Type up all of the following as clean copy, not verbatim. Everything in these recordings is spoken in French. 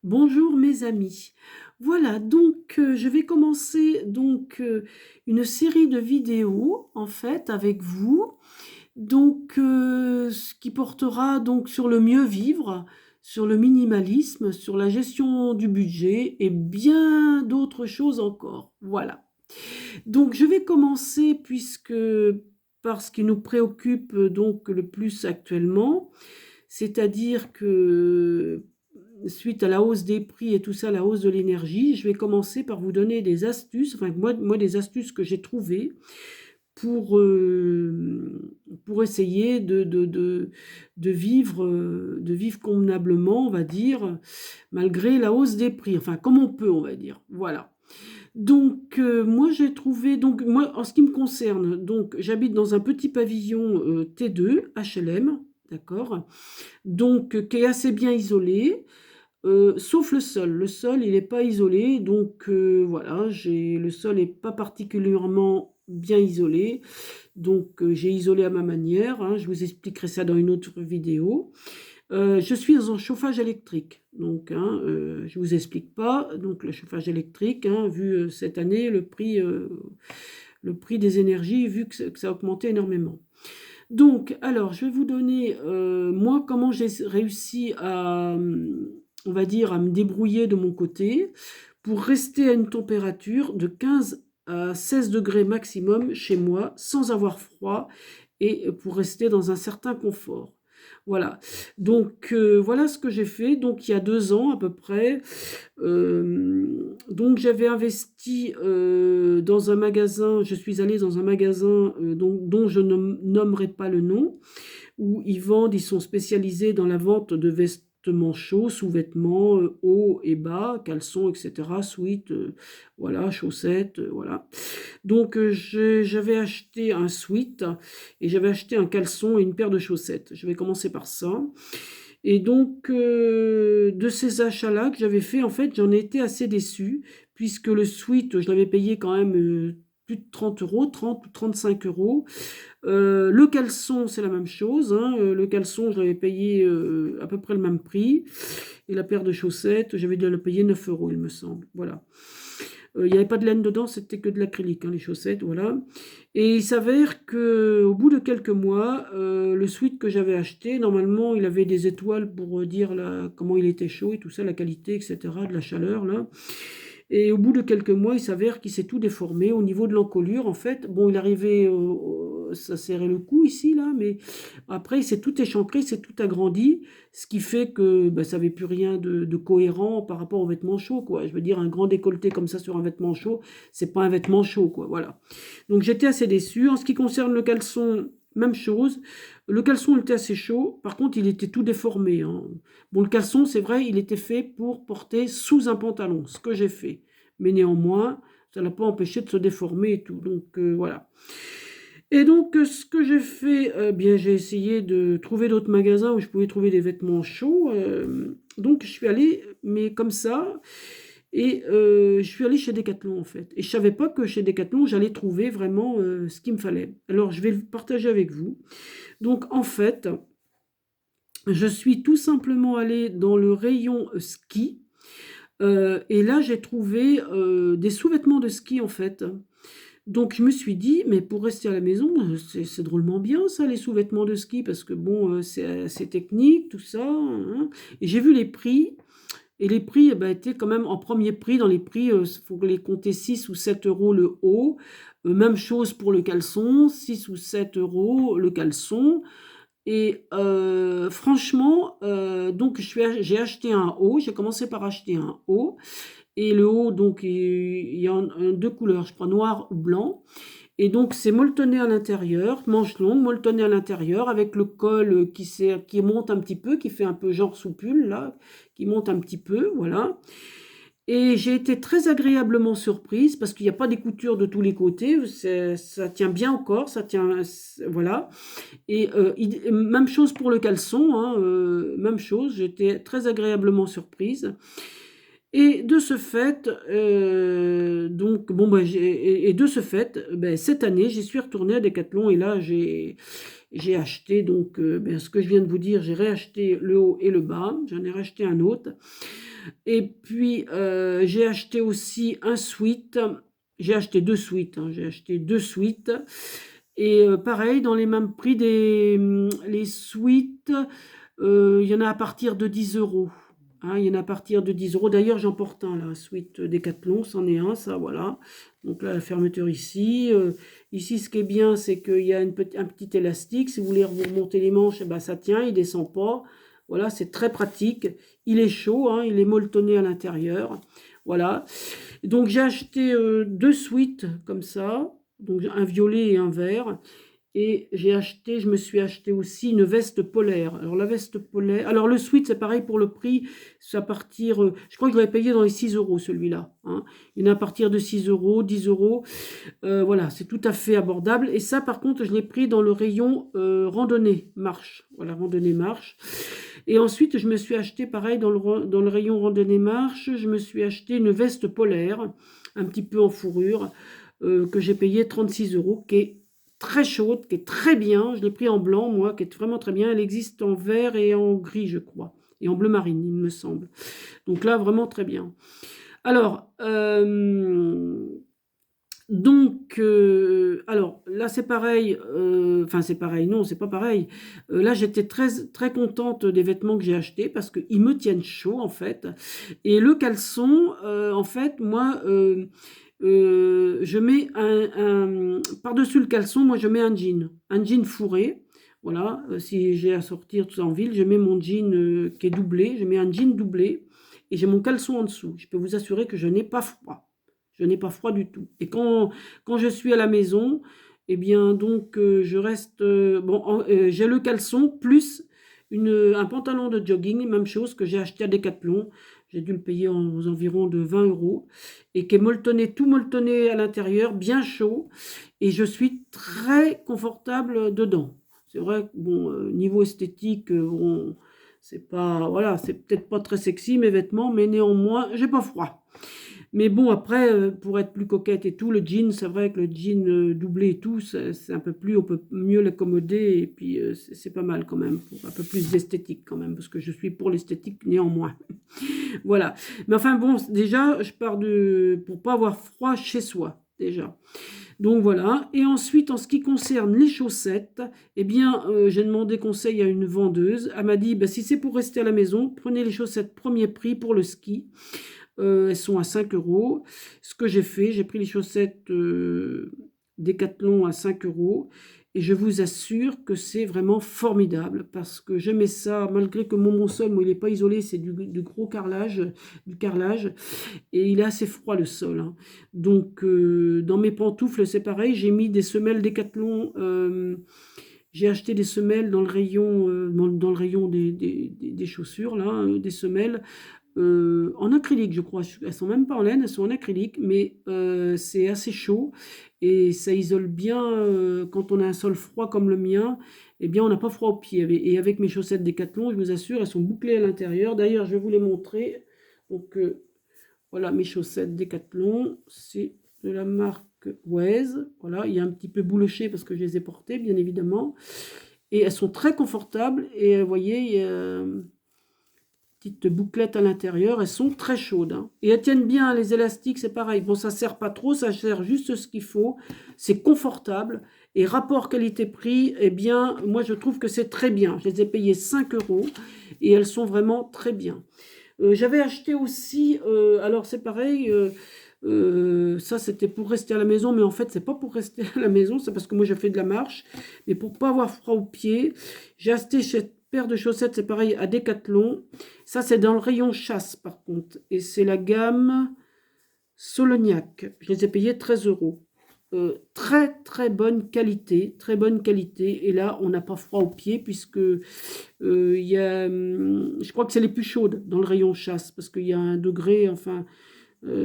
Bonjour mes amis. Voilà, donc je vais commencer une série de vidéos en fait avec vous, ce qui portera donc sur le mieux vivre, sur le minimalisme, sur la gestion du budget et bien d'autres choses encore. Voilà. Donc je vais commencer puisque par ce qui nous préoccupe donc le plus actuellement, c'est-à-dire que suite à la hausse des prix et tout ça, la hausse de l'énergie, je vais commencer par vous donner des astuces, enfin moi des astuces que j'ai trouvées pour, pour essayer de vivre convenablement, on va dire, malgré la hausse des prix, enfin comme on peut, on va dire. Voilà. Moi j'ai trouvé, moi en ce qui me concerne, donc j'habite dans un petit pavillon T2 HLM, d'accord, qui est assez bien isolé. Sauf le sol. Le sol, il n'est pas isolé, voilà, le sol n'est pas particulièrement bien isolé, j'ai isolé à ma manière, hein, je vous expliquerai ça dans une autre vidéo. Je suis dans un chauffage électrique, je vous explique pas, donc le chauffage électrique, hein, vu cette année le prix des énergies, vu que ça a augmenté énormément. Donc, alors, je vais vous donner, moi, comment j'ai réussi à, on va dire, à me débrouiller de mon côté pour rester à une température de 15 à 16 degrés maximum chez moi, sans avoir froid, et pour rester dans un certain confort. Voilà. Voilà ce que j'ai fait. Donc, il y a 2 ans à peu près, j'avais investi dans un magasin, je suis allée dans un magasin dont je ne nommerai pas le nom, où ils sont spécialisés dans la vente de vêtements chauds, sous-vêtements, hauts et bas, caleçons, etc., sweats, voilà, chaussettes, voilà. J'avais acheté un sweat et j'avais acheté un caleçon et une paire de chaussettes. Je vais commencer par ça. Et de ces achats-là que j'avais fait, en fait, j'en étais assez déçue, puisque le sweat, je l'avais payé quand même plus de 30 euros, 30 ou 35 euros. Le caleçon, c'est la même chose, hein. Le caleçon, je l'avais payé à peu près le même prix. Et la paire de chaussettes, j'avais dû la payer 9 euros, il me semble. Voilà. Il n'y avait pas de laine dedans, c'était que de l'acrylique, hein, les chaussettes, voilà. Et il s'avère qu'au bout de quelques mois, le sweat que j'avais acheté, normalement, il avait des étoiles pour dire comment il était chaud et tout ça, la qualité, etc., de la chaleur, là. Et au bout de quelques mois, il s'avère qu'il s'est tout déformé au niveau de l'encolure, en fait. Bon, il arrivait, ça serrait le cou ici, là, mais après, il s'est tout échancré, il s'est tout agrandi, ce qui fait que ça n'avait plus rien de cohérent par rapport aux vêtements chauds, quoi. Je veux dire, un grand décolleté comme ça sur un vêtement chaud, c'est pas un vêtement chaud, quoi, voilà. Donc j'étais assez déçue. En ce qui concerne le caleçon, même chose. Le caleçon était assez chaud, par contre, il était tout déformé, hein. Bon, le caleçon, c'est vrai, il était fait pour porter sous un pantalon, ce que j'ai fait. Mais néanmoins, ça n'a pas empêché de se déformer et tout. Voilà. Et ce que j'ai fait, bien, j'ai essayé de trouver d'autres magasins où je pouvais trouver des vêtements chauds. Je suis allée, mais comme ça, et je suis allée chez Decathlon, en fait. Et je savais pas que chez Decathlon, j'allais trouver vraiment ce qu'il me fallait. Alors, je vais le partager avec vous. Donc, en fait, je suis tout simplement allée dans le rayon ski. Et là, j'ai trouvé des sous-vêtements de ski, en fait. Donc je me suis dit, mais pour rester à la maison, c'est drôlement bien ça, les sous-vêtements de ski, parce que bon, c'est technique, tout ça, hein. Et j'ai vu les prix, et les prix étaient quand même en premier prix. Dans les prix, il faut les compter 6 ou 7 euros le haut. Même chose pour le caleçon, 6 ou 7 euros le caleçon. Et franchement, j'ai acheté un haut, j'ai commencé par acheter un haut. Et le haut, il y a deux couleurs, je crois, noir ou blanc. Et donc, c'est molletonné à l'intérieur, manche longue, molletonné à l'intérieur, avec le col qui monte un petit peu, qui fait un peu genre sous pull, là, qui monte un petit peu, voilà. Et j'ai été très agréablement surprise, parce qu'il n'y a pas des coutures de tous les côtés, ça tient bien au corps, ça tient, voilà. Et même chose pour le caleçon, hein, même chose, j'étais très agréablement surprise. Et de ce fait, cette année, j'y suis retournée à Decathlon et là, j'ai acheté ce que je viens de vous dire, j'ai réacheté le haut et le bas, j'en ai racheté un autre. Et puis, j'ai acheté aussi un sweat. J'ai acheté 2 sweats, hein, j'ai acheté 2 sweats. Et pareil, dans les mêmes prix, les sweats, il y en a à partir de 10 euros. Hein, il y en a à partir de 10 euros. D'ailleurs, j'en porte un, là, un sweat Decathlon, c'en est un, ça, voilà. Donc là, la fermeture ici. Ici, ce qui est bien, c'est qu'il y a un petit élastique. Si vous voulez vous remonter les manches, eh ben, ça tient, il ne descend pas. Voilà, c'est très pratique. Il est chaud, hein, il est molletonné à l'intérieur. Voilà. Donc, j'ai acheté 2 sweats comme ça. Donc, un violet et un vert. Et je me suis acheté aussi une veste polaire. Alors la veste polaire, alors le sweat c'est pareil pour le prix, c'est à partir, je crois que je l'avais payé dans les 6 euros celui-là. Hein. Il y en a à partir de 6 euros, 10 euros. Voilà, c'est tout à fait abordable. Et ça par contre je l'ai pris dans le rayon randonnée, marche. Voilà, randonnée, marche. Et ensuite je me suis acheté pareil dans le rayon randonnée, marche, je me suis acheté une veste polaire, un petit peu en fourrure, que j'ai payé 36 euros, qui est très chaude, qui est très bien. Je l'ai pris en blanc, moi, qui est vraiment très bien. Elle existe en vert et en gris, je crois. Et en bleu marine, il me semble. Donc là, vraiment très bien. Alors, alors là, c'est pareil. Enfin, c'est pareil. Non, c'est pas pareil. Là, j'étais très, très contente des vêtements que j'ai achetés parce qu'ils me tiennent chaud, en fait. Et le caleçon, en fait, moi... je mets par-dessus le caleçon, moi je mets un jean fourré. Voilà, si j'ai à sortir tout ça en ville, je mets mon jean qui est doublé, je mets un jean doublé et j'ai mon caleçon en dessous. Je peux vous assurer que je n'ai pas froid. Je n'ai pas froid du tout. Et quand je suis à la maison, eh bien donc je reste j'ai le caleçon plus un pantalon de jogging, même chose que j'ai acheté à Decathlon. J'ai dû le payer aux environs de 20 euros et qui est molletonné, tout molletonné à l'intérieur, bien chaud. Et je suis très confortable dedans. C'est vrai que, bon, niveau esthétique, bon, c'est pas, voilà, c'est peut-être pas très sexy mes vêtements, mais néanmoins, j'ai pas froid. Mais bon, après, pour être plus coquette et tout, le jean, c'est vrai que le jean doublé et tout, c'est un peu plus, on peut mieux l'accommoder et puis c'est pas mal quand même, pour un peu plus d'esthétique quand même, parce que je suis pour l'esthétique néanmoins. Voilà. Mais enfin bon, déjà, je pars pour pas avoir froid chez soi, déjà. Donc voilà. Et ensuite, en ce qui concerne les chaussettes, eh bien, j'ai demandé conseil à une vendeuse. Elle m'a dit, bah, si c'est pour rester à la maison, prenez les chaussettes premier prix pour le ski. Elles sont à 5 euros. Ce que j'ai fait, j'ai pris les chaussettes Decathlon à 5 euros. Et je vous assure que c'est vraiment formidable parce que j'aimais ça, malgré que mon sol, moi, il n'est pas isolé, c'est du gros carrelage, du carrelage. Et il est assez froid le sol. Hein. Donc, dans mes pantoufles, c'est pareil. J'ai mis des semelles Decathlon. J'ai acheté des semelles dans le rayon des chaussures, là, des semelles en acrylique, je crois. Elles sont même pas en laine, elles sont en acrylique, mais c'est assez chaud et ça isole bien quand on a un sol froid comme le mien. Eh bien, on n'a pas froid aux pieds. Et avec mes chaussettes Decathlon, je vous assure, elles sont bouclées à l'intérieur. D'ailleurs, je vais vous les montrer. Donc, voilà mes chaussettes Decathlon. C'est de la marque Waze. Voilà, il y a un petit peu bouloché parce que je les ai portées, bien évidemment. Et elles sont très confortables. Et vous voyez, il y a petite bouclette à l'intérieur, elles sont très chaudes. Hein. Et elles tiennent bien, les élastiques, c'est pareil. Bon, ça sert pas trop, ça sert juste ce qu'il faut. C'est confortable. Et rapport qualité-prix, eh bien, moi, je trouve que c'est très bien. Je les ai payées 5 euros et elles sont vraiment très bien. J'avais acheté aussi, alors c'est pareil, ça c'était pour rester à la maison, mais en fait c'est pas pour rester à la maison, c'est parce que moi je fais de la marche, mais pour pas avoir froid aux pieds, j'ai acheté cette paire de chaussettes, c'est pareil, à Decathlon. Ça c'est dans le rayon chasse par contre, et c'est la gamme Solognac. Je les ai payés 13 euros. Très très bonne qualité, très bonne qualité. Et là, on n'a pas froid aux pieds puisque y a, je crois que c'est les plus chaudes dans le rayon chasse parce qu'il y a un degré, enfin,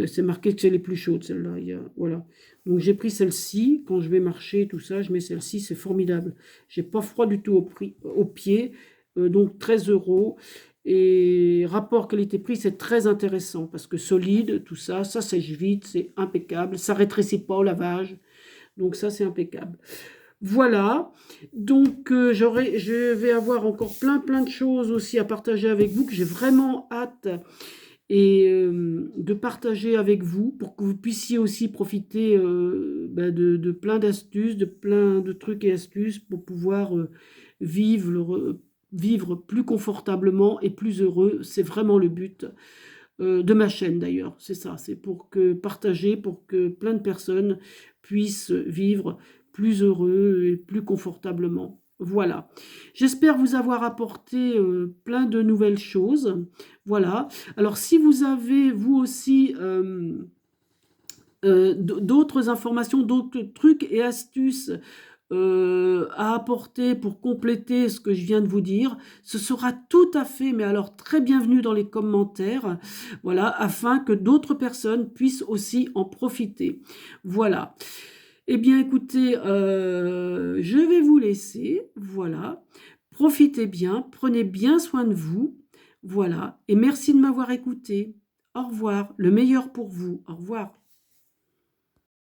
c'est marqué que c'est les plus chaudes celle-là. Voilà. Donc j'ai pris celle-ci quand je vais marcher, tout ça, je mets celle-ci, c'est formidable. J'ai pas froid du tout aux pieds, donc 13 euros. Et rapport qualité-prix, c'est très intéressant parce que solide, tout ça, ça sèche vite, c'est impeccable, ça rétrécit pas au lavage, donc ça c'est impeccable. Voilà, donc je vais avoir encore plein de choses aussi à partager avec vous que j'ai vraiment hâte. et de partager avec vous pour que vous puissiez aussi profiter de plein d'astuces, de plein de trucs et astuces pour pouvoir vivre, vivre plus confortablement et plus heureux. C'est vraiment le but de ma chaîne d'ailleurs. C'est ça, c'est pour que partager, pour que plein de personnes puissent vivre plus heureux et plus confortablement. Voilà. J'espère vous avoir apporté plein de nouvelles choses. Voilà. Alors, si vous avez, vous aussi, d'autres informations, d'autres trucs et astuces à apporter pour compléter ce que je viens de vous dire, ce sera tout à fait, mais alors très bienvenu dans les commentaires, voilà, afin que d'autres personnes puissent aussi en profiter. Voilà. Eh bien, écoutez, je vais vous laisser, voilà. Profitez bien, prenez bien soin de vous, voilà, et merci de m'avoir écouté. Au revoir, le meilleur pour vous. Au revoir.